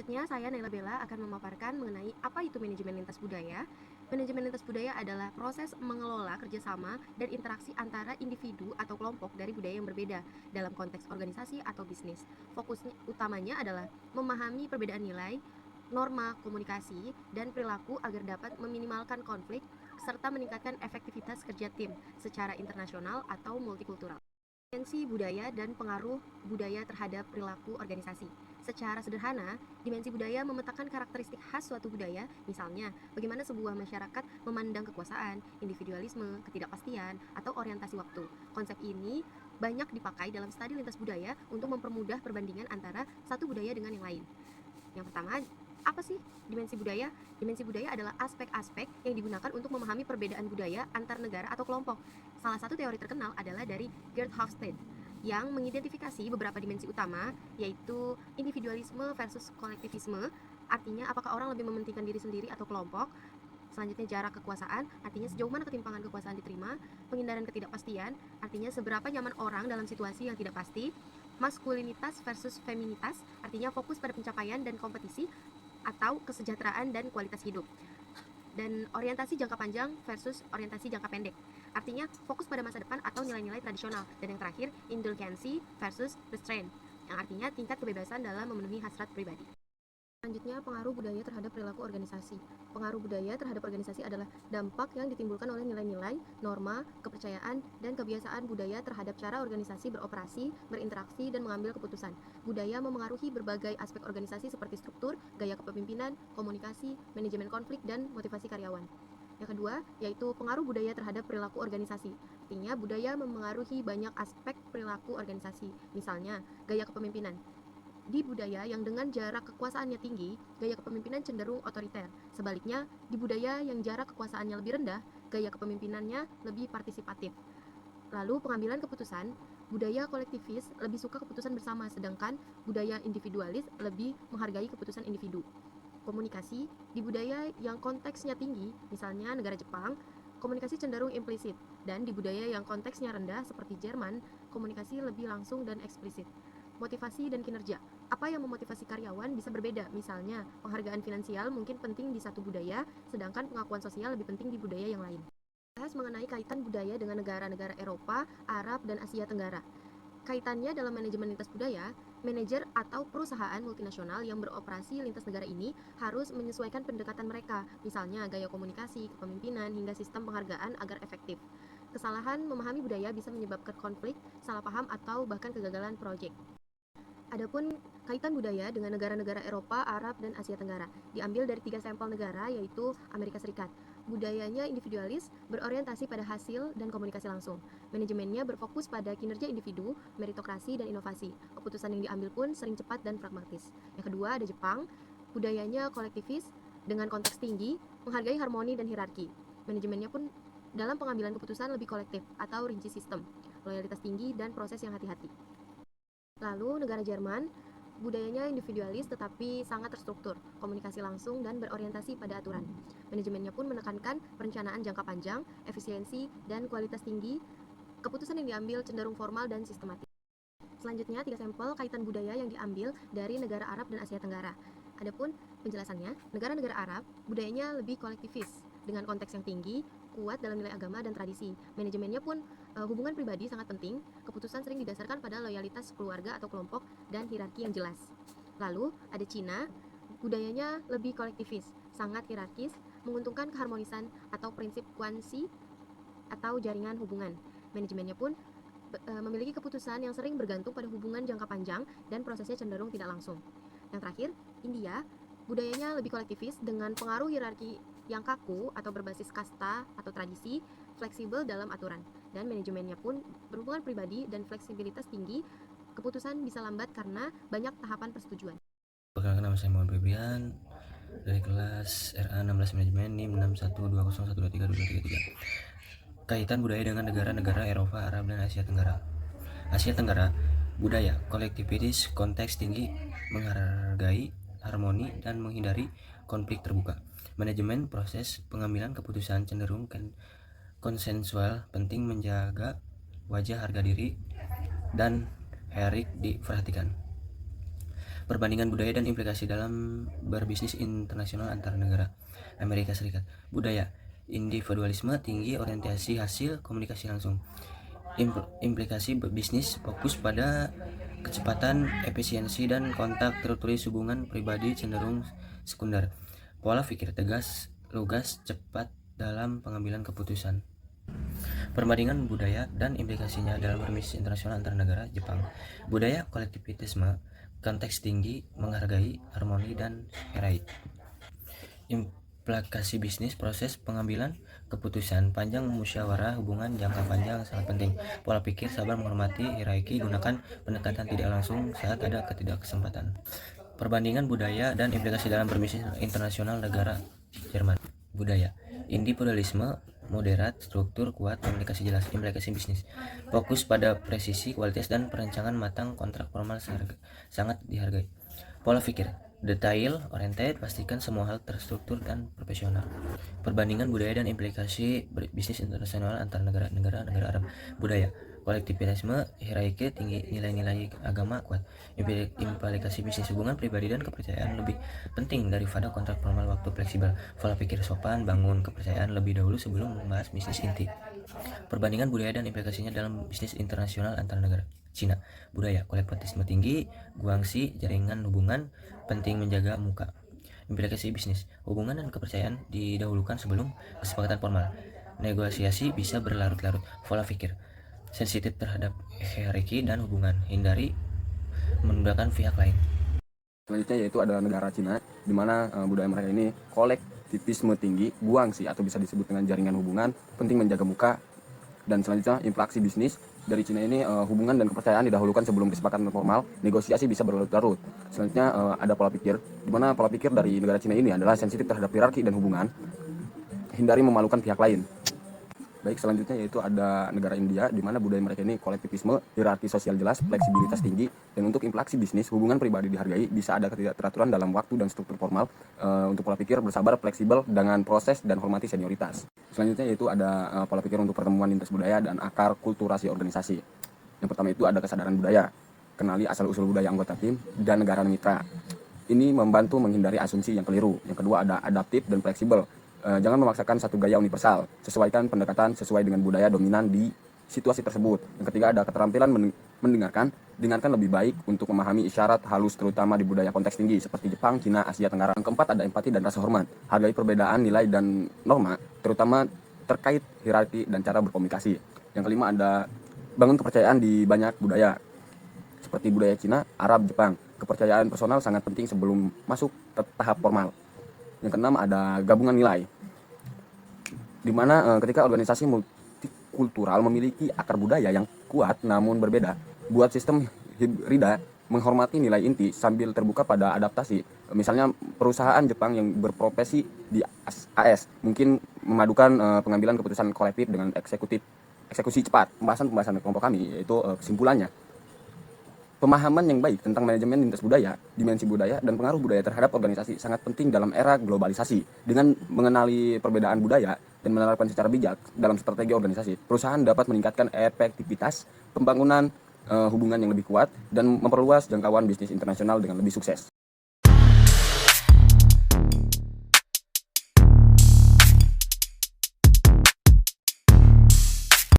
Selanjutnya, saya Naila Bella akan memaparkan mengenai apa itu manajemen lintas budaya. Manajemen lintas budaya adalah proses mengelola kerjasama dan interaksi antara individu atau kelompok dari budaya yang berbeda dalam konteks organisasi atau bisnis. Fokus utamanya adalah memahami perbedaan nilai, norma komunikasi, dan perilaku agar dapat meminimalkan konflik serta meningkatkan efektivitas kerja tim secara internasional atau multikultural. Dimensi budaya dan pengaruh budaya terhadap perilaku organisasi. Secara sederhana, dimensi budaya memetakan karakteristik khas suatu budaya, misalnya bagaimana sebuah masyarakat memandang kekuasaan, individualisme, ketidakpastian, atau orientasi waktu. Konsep ini banyak dipakai dalam studi lintas budaya untuk mempermudah perbandingan antara satu budaya dengan yang lain. Yang pertama, apa sih dimensi budaya? Dimensi budaya adalah aspek-aspek yang digunakan untuk memahami perbedaan budaya antar negara atau kelompok. Salah satu teori terkenal adalah dari Gerd Hofstede yang mengidentifikasi beberapa dimensi utama, yaitu individualisme versus kolektivisme, artinya apakah orang lebih mementingkan diri sendiri atau kelompok. Selanjutnya, jarak kekuasaan, artinya sejauh mana ketimpangan kekuasaan diterima. Penghindaran ketidakpastian, artinya seberapa nyaman orang dalam situasi yang tidak pasti. Maskulinitas versus feminitas, artinya fokus pada pencapaian dan kompetisi atau kesejahteraan dan kualitas hidup. Dan orientasi jangka panjang versus orientasi jangka pendek, artinya fokus pada masa depan atau nilai-nilai tradisional. Dan yang terakhir, indulgensi versus restraint, yang artinya tingkat kebebasan dalam memenuhi hasrat pribadi. Selanjutnya, pengaruh budaya terhadap perilaku organisasi. Pengaruh budaya terhadap organisasi adalah dampak yang ditimbulkan oleh nilai-nilai, norma, kepercayaan, dan kebiasaan budaya terhadap cara organisasi beroperasi, berinteraksi, dan mengambil keputusan. Budaya memengaruhi berbagai aspek organisasi seperti struktur, gaya kepemimpinan, komunikasi, manajemen konflik, dan motivasi karyawan. Yang kedua, yaitu pengaruh budaya terhadap perilaku organisasi. Artinya, budaya memengaruhi banyak aspek perilaku organisasi. Misalnya, gaya kepemimpinan. Di budaya yang dengan jarak kekuasaannya tinggi, gaya kepemimpinan cenderung otoriter. Sebaliknya, di budaya yang jarak kekuasaannya lebih rendah, gaya kepemimpinannya lebih partisipatif. Lalu pengambilan keputusan, budaya kolektivis lebih suka keputusan bersama, sedangkan budaya individualis lebih menghargai keputusan individu. Komunikasi, di budaya yang konteksnya tinggi, misalnya negara Jepang, komunikasi cenderung implisit, dan di budaya yang konteksnya rendah seperti Jerman, komunikasi lebih langsung dan eksplisit. Motivasi dan kinerja, apa yang memotivasi karyawan bisa berbeda, misalnya penghargaan finansial mungkin penting di satu budaya, sedangkan pengakuan sosial lebih penting di budaya yang lain. Bahas mengenai kaitan budaya dengan negara-negara Eropa, Arab, dan Asia Tenggara. Kaitannya dalam manajemen lintas budaya, manajer atau perusahaan multinasional yang beroperasi lintas negara ini harus menyesuaikan pendekatan mereka, misalnya gaya komunikasi, kepemimpinan, hingga sistem penghargaan agar efektif. Kesalahan memahami budaya bisa menyebabkan konflik, salah paham, atau bahkan kegagalan proyek. Adapun kaitan budaya dengan negara-negara Eropa, Arab, dan Asia Tenggara diambil dari 3 sampel negara, yaitu Amerika Serikat. Budayanya individualis, berorientasi pada hasil dan komunikasi langsung. Manajemennya berfokus pada kinerja individu, meritokrasi, dan inovasi. Keputusan yang diambil pun sering cepat dan pragmatis. Yang kedua ada Jepang, budayanya kolektivis dengan konteks tinggi, menghargai harmoni dan hierarki. Manajemennya pun dalam pengambilan keputusan lebih kolektif atau rinci sistem, loyalitas tinggi, dan proses yang hati-hati. Lalu negara Jerman, budayanya individualis tetapi sangat terstruktur, komunikasi langsung, dan berorientasi pada aturan. Manajemennya pun menekankan perencanaan jangka panjang, efisiensi, dan kualitas tinggi. Keputusan yang diambil cenderung formal dan sistematis. Selanjutnya, 3 sampel kaitan budaya yang diambil dari negara Arab dan Asia Tenggara. Adapun penjelasannya, negara-negara Arab budayanya lebih kolektivis dengan konteks yang tinggi, kuat dalam nilai agama dan tradisi. Manajemennya pun hubungan pribadi sangat penting, keputusan sering didasarkan pada loyalitas keluarga atau kelompok dan hierarki yang jelas. Lalu ada Cina, budayanya lebih kolektivis, sangat hierarkis, menguntungkan keharmonisan atau prinsip kuansi atau jaringan hubungan. Manajemennya pun memiliki keputusan yang sering bergantung pada hubungan jangka panjang dan prosesnya cenderung tidak langsung. Yang terakhir, India, budayanya lebih kolektivis dengan pengaruh hierarki yang kaku atau berbasis kasta atau tradisi, fleksibel dalam aturan, dan manajemennya pun berhubungan pribadi dan fleksibilitas tinggi. Keputusan bisa lambat karena banyak tahapan persetujuan. Perkenalkan, nama saya Muhammad Febrian dari kelas RA 16 Manajemen NIM 6120123233. Kaitan budaya dengan negara-negara Eropa, Arab, dan Asia Tenggara. Asia Tenggara, budaya kolektivitis, konteks tinggi, menghargai harmoni dan menghindari konflik terbuka. Manajemen proses pengambilan keputusan cenderung konsensual, penting menjaga wajah harga diri dan hierarki diperhatikan. Perbandingan budaya dan implikasi dalam berbisnis internasional antar negara. Amerika Serikat. Budaya individualisme tinggi, orientasi hasil, komunikasi langsung. Implikasi bisnis fokus pada kecepatan, efisiensi, dan kontak tertulis. Hubungan pribadi cenderung sekunder. Pola pikir tegas, lugas, cepat dalam pengambilan keputusan. Perbandingan budaya dan implikasinya dalam berbisnis internasional antar negara. Jepang. Budaya kolektivitasme, konteks tinggi, menghargai, harmoni, dan erait. Implikasi bisnis, proses pengambilan keputusan panjang, musyawarah, hubungan jangka panjang sangat penting. Pola pikir sabar, menghormati, hierarki, gunakan pendekatan tidak langsung saat ada ketidaksempatan. Perbandingan budaya dan implikasi dalam berbisnis internasional negara. Jerman. Budaya individualisme moderat, struktur kuat, komunikasi jelas. Implikasi bisnis fokus pada presisi, kualitas, dan perencanaan matang. Kontrak formal sangat dihargai. Pola pikir detail oriented, pastikan semua hal terstruktur dan profesional. Perbandingan budaya dan implikasi bisnis internasional antar negara Arab. Budaya kolektivitasme, hierarki tinggi, nilai-nilai agama kuat. Implikasi bisnis, hubungan pribadi dan kepercayaan lebih penting daripada kontrak formal, waktu fleksibel. Pola pikir sopan, bangun kepercayaan lebih dahulu sebelum membahas bisnis inti. Perbandingan budaya dan implikasinya dalam bisnis internasional antar negara. Cina. Budaya kolektivitasme tinggi, guangxi, jaringan hubungan, penting menjaga muka. Implikasi bisnis, hubungan dan kepercayaan didahulukan sebelum kesepakatan formal. Negosiasi bisa berlarut-larut. Pola pikir sensitif terhadap hierarki dan hubungan, hindari menundukkan pihak lain. Selanjutnya yaitu ada negara Cina, di mana budaya mereka ini kolektivisme tinggi, guangxi atau bisa disebut dengan jaringan hubungan, penting menjaga muka. Dan selanjutnya interaksi bisnis dari Cina ini, hubungan dan kepercayaan didahulukan sebelum kesepakatan formal, negosiasi bisa berlarut-larut. Selanjutnya ada pola pikir, di mana pola pikir dari negara Cina ini adalah sensitif terhadap hierarki dan hubungan, hindari memalukan pihak lain. Baik, selanjutnya yaitu ada negara India, di mana budaya mereka ini kolektivisme, hierarki sosial jelas, fleksibilitas tinggi, dan untuk interaksi bisnis, hubungan pribadi dihargai, bisa ada ketidakteraturan dalam waktu dan struktur formal. Untuk pola pikir bersabar, fleksibel dengan proses dan hormati senioritas. Selanjutnya yaitu ada pola pikir untuk pertemuan lintas budaya dan akar kulturasi organisasi. Yang pertama itu ada kesadaran budaya, kenali asal-usul budaya anggota tim dan negara mitra. Ini membantu menghindari asumsi yang keliru. Yang kedua ada adaptif dan fleksibel. Jangan memaksakan satu gaya universal, sesuaikan pendekatan sesuai dengan budaya dominan di situasi tersebut. Yang ketiga ada keterampilan dengarkan lebih baik untuk memahami isyarat halus terutama di budaya konteks tinggi seperti Jepang, Cina, Asia Tenggara. Yang keempat ada empati dan rasa hormat, hargai perbedaan nilai dan norma, terutama terkait hierarki dan cara berkomunikasi. Yang kelima ada bangun kepercayaan di banyak budaya, seperti budaya Cina, Arab, Jepang. Kepercayaan personal sangat penting sebelum masuk ke tahap formal. Yang keenam ada gabungan nilai, di mana ketika organisasi multikultural memiliki akar budaya yang kuat namun berbeda, buat sistem hibrida menghormati nilai inti sambil terbuka pada adaptasi. Misalnya perusahaan Jepang yang berprofesi di AS mungkin memadukan pengambilan keputusan kolektif dengan eksekusi cepat. Pembahasan kelompok kami yaitu kesimpulannya, pemahaman yang baik tentang manajemen lintas budaya, dimensi budaya, dan pengaruh budaya terhadap organisasi sangat penting dalam era globalisasi. Dengan mengenali perbedaan budaya dan menerapkan secara bijak dalam strategi organisasi, perusahaan dapat meningkatkan efektivitas pembangunan hubungan yang lebih kuat dan memperluas jangkauan bisnis internasional dengan lebih sukses.